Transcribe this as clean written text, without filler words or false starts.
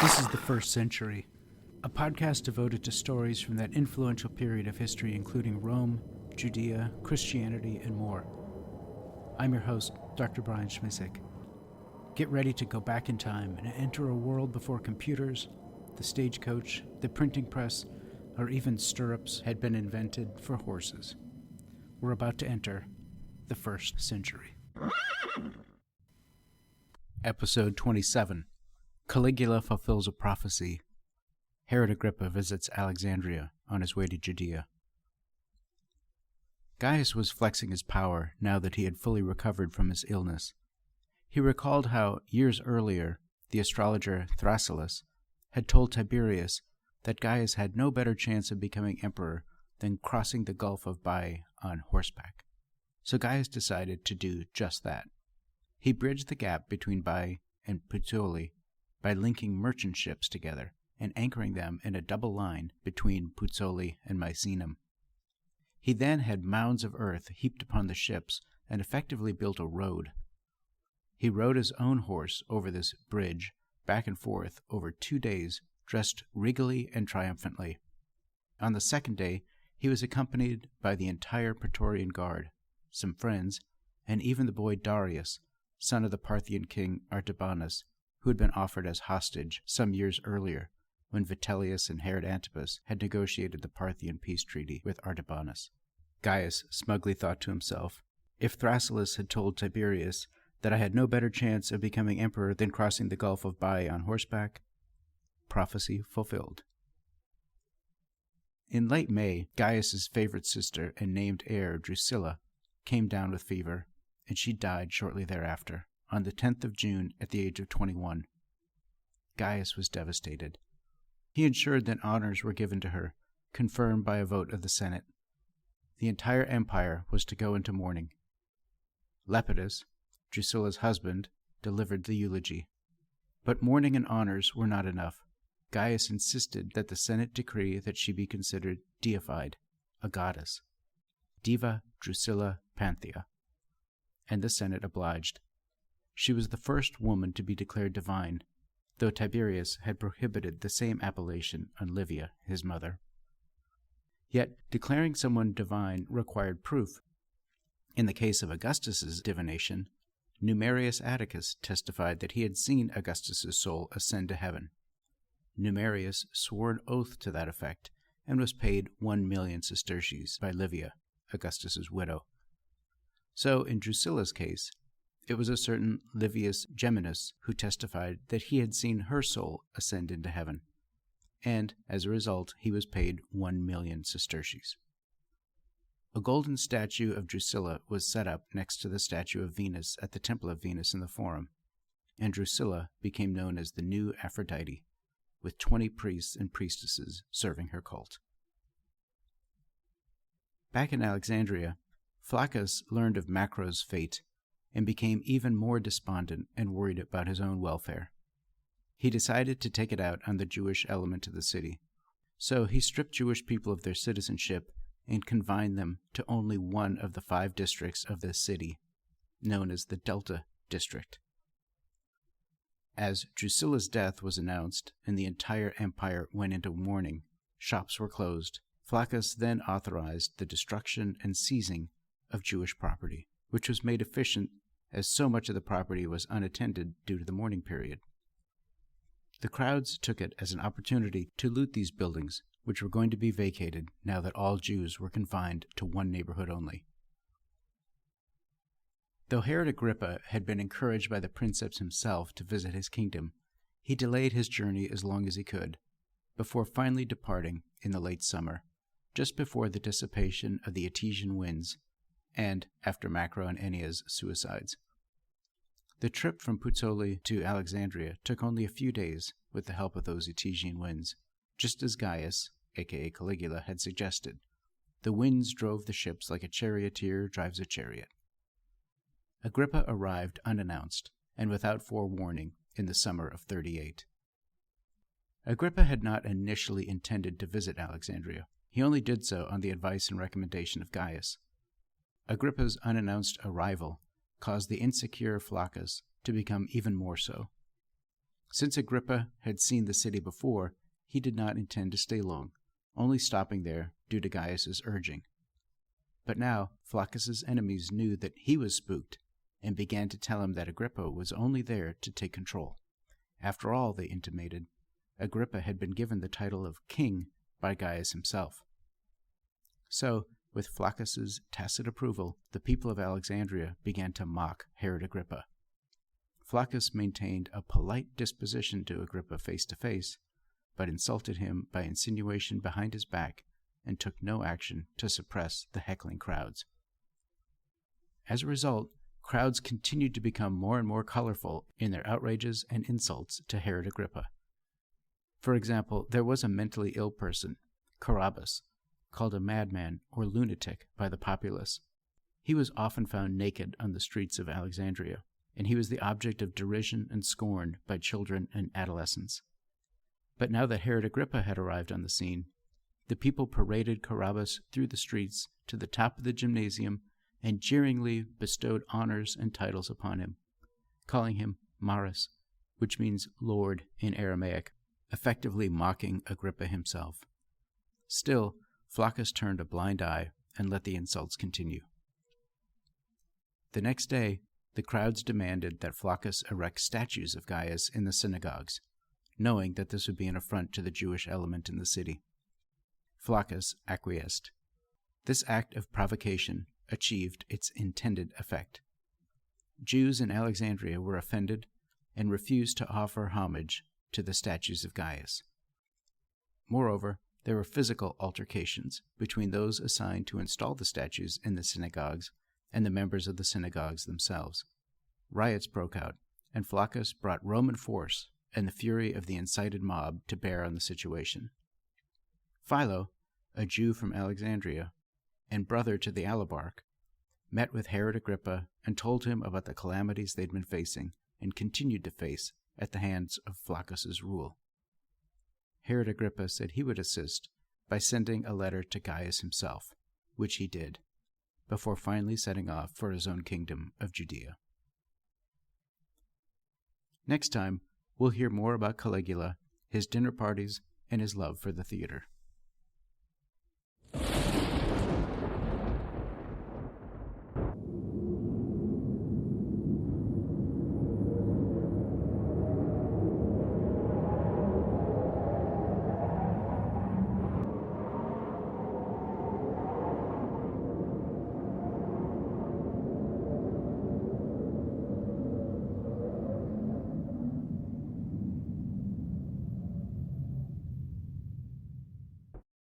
This is The First Century, a podcast devoted to stories from that influential period of history including Rome, Judea, Christianity, and more. I'm your host, Dr. Brian Schmisek. Get ready to go back in time and enter a world before computers, the stagecoach, the printing press, or even stirrups had been invented for horses. We're about to enter the first century. Episode 27. Caligula fulfills a prophecy. Herod Agrippa visits Alexandria on his way to Judea. Gaius was flexing his power now that he had fully recovered from his illness. He recalled how, years earlier, the astrologer Drusilla had told Tiberius that Gaius had no better chance of becoming emperor than crossing the Gulf of Baiae on horseback. So Gaius decided to do just that. He bridged the gap between Baiae and Puteoli by linking merchant ships together and anchoring them in a double line between Puteoli and Misenum. He then had mounds of earth heaped upon the ships and effectively built a road. He rode his own horse over this bridge, back and forth, over 2 days, dressed regally and triumphantly. On the second day, he was accompanied by the entire Praetorian Guard, some friends, and even the boy Darius, son of the Parthian king Artabanus, who had been offered as hostage some years earlier when Vitellius and Herod Antipas had negotiated the Parthian peace treaty with Artabanus. Gaius smugly thought to himself, if Drusilla had told Tiberius that I had no better chance of becoming emperor than crossing the Gulf of Baiae on horseback, prophecy fulfilled. In late May, Gaius's favorite sister and named heir, Drusilla, came down with fever, and she died shortly thereafter, on the 10th of June at the age of 21. Gaius was devastated. He ensured that honors were given to her, confirmed by a vote of the Senate. The entire empire was to go into mourning. Lepidus, Drusilla's husband, delivered the eulogy. But mourning and honors were not enough. Gaius insisted that the Senate decree that she be considered deified, a goddess, Diva Drusilla Panthea, and the Senate obliged. She was the first woman to be declared divine, though Tiberius had prohibited the same appellation on Livia, his mother. Yet declaring someone divine required proof. In the case of Augustus's divination, Numerius Atticus testified that he had seen Augustus's soul ascend to heaven. Numerius swore an oath to that effect and was paid 1,000,000 sesterces by Livia, Augustus's widow. So, in Drusilla's case, it was a certain Livius Geminus who testified that he had seen her soul ascend into heaven, and, as a result, he was paid 1,000,000 sesterces. A golden statue of Drusilla was set up next to the statue of Venus at the Temple of Venus in the Forum, and Drusilla became known as the new Aphrodite, with 20 priests and priestesses serving her cult. Back in Alexandria, Flaccus learned of Macro's fate and became even more despondent and worried about his own welfare. He decided to take it out on the Jewish element of the city. So he stripped Jewish people of their citizenship and confined them to only one of the 5 districts of the city, known as the Delta District. As Drusilla's death was announced and the entire empire went into mourning, shops were closed. Flaccus then authorized the destruction and seizing of Jewish property, which was made efficient as so much of the property was unattended due to the mourning period. The crowds took it as an opportunity to loot these buildings, which were going to be vacated now that all Jews were confined to one neighborhood only. Though Herod Agrippa had been encouraged by the princeps himself to visit his kingdom, he delayed his journey as long as he could, before finally departing in the late summer, just before the dissipation of the Etesian winds, and after Macro and Ennia's suicides. The trip from Puteoli to Alexandria took only a few days with the help of those Etesian winds, just as Gaius, aka Caligula, had suggested. The winds drove the ships like a charioteer drives a chariot. Agrippa arrived unannounced and without forewarning in the summer of 38. Agrippa had not initially intended to visit Alexandria. He only did so on the advice and recommendation of Gaius. Agrippa's unannounced arrival caused the insecure Flaccus to become even more so. Since Agrippa had seen the city before, he did not intend to stay long, only stopping there due to Gaius's urging. But now Flaccus's enemies knew that he was spooked and began to tell him that Agrippa was only there to take control. After all, they intimated, Agrippa had been given the title of king by Gaius himself. So, with Flaccus's tacit approval, the people of Alexandria began to mock Herod Agrippa. Flaccus maintained a polite disposition to Agrippa face to face, but insulted him by insinuation behind his back and took no action to suppress the heckling crowds. As a result, crowds continued to become more and more colorful in their outrages and insults to Herod Agrippa. For example, there was a mentally ill person, Carabbas, called a madman or lunatic by the populace. He was often found naked on the streets of Alexandria, and he was the object of derision and scorn by children and adolescents. But now that Herod Agrippa had arrived on the scene, the people paraded Carabbas through the streets to the top of the gymnasium and jeeringly bestowed honors and titles upon him, calling him Maris, which means Lord in Aramaic, effectively mocking Agrippa himself. Still, Flaccus turned a blind eye and let the insults continue. The next day, the crowds demanded that Flaccus erect statues of Gaius in the synagogues, knowing that this would be an affront to the Jewish element in the city. Flaccus acquiesced. This act of provocation achieved its intended effect. Jews in Alexandria were offended and refused to offer homage to the statues of Gaius. Moreover, there were physical altercations between those assigned to install the statues in the synagogues and the members of the synagogues themselves. Riots broke out, and Flaccus brought Roman force and the fury of the incited mob to bear on the situation. Philo, a Jew from Alexandria, and brother to the Alabarch, met with Herod Agrippa and told him about the calamities they'd been facing and continued to face at the hands of Flaccus's rule. Herod Agrippa said he would assist by sending a letter to Gaius himself, which he did, before finally setting off for his own kingdom of Judea. Next time, we'll hear more about Caligula, his dinner parties, and his love for the theater.